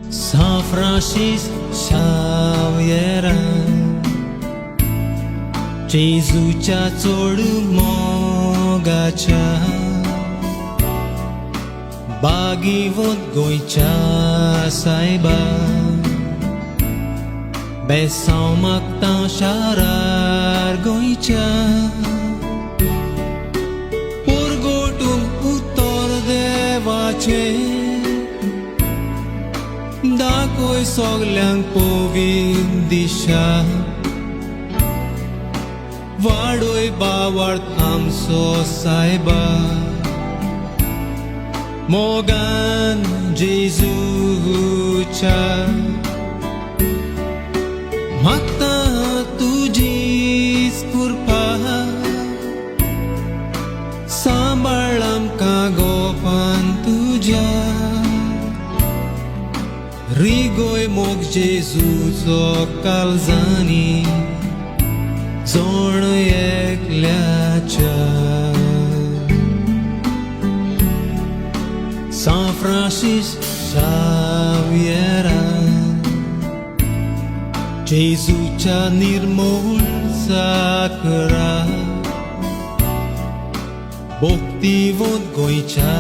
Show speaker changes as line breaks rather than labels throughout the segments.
São Francisco Xaviera जेजूच्या चोड मोगाच्या बागीवत गोंयच्या सायबा बेसांव मागता शारार गोंयच्या पोरगोटून उतर देवाचे दाखोय सोगल्यांक पोवीन दिशा वाडोय बावार्थ आमचो सायबा मोगान जेजूच्या मागता तुजीच कृपा सांबाळ आमकां गोपान तुज्या रिगोय मोग जेजूचो काळजांनी जोण एकल्याच्या São Francisco Xaviera जेजूच्या निर्मोल साकरा भक्तिवंत गोंयच्या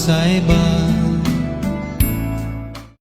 सायबा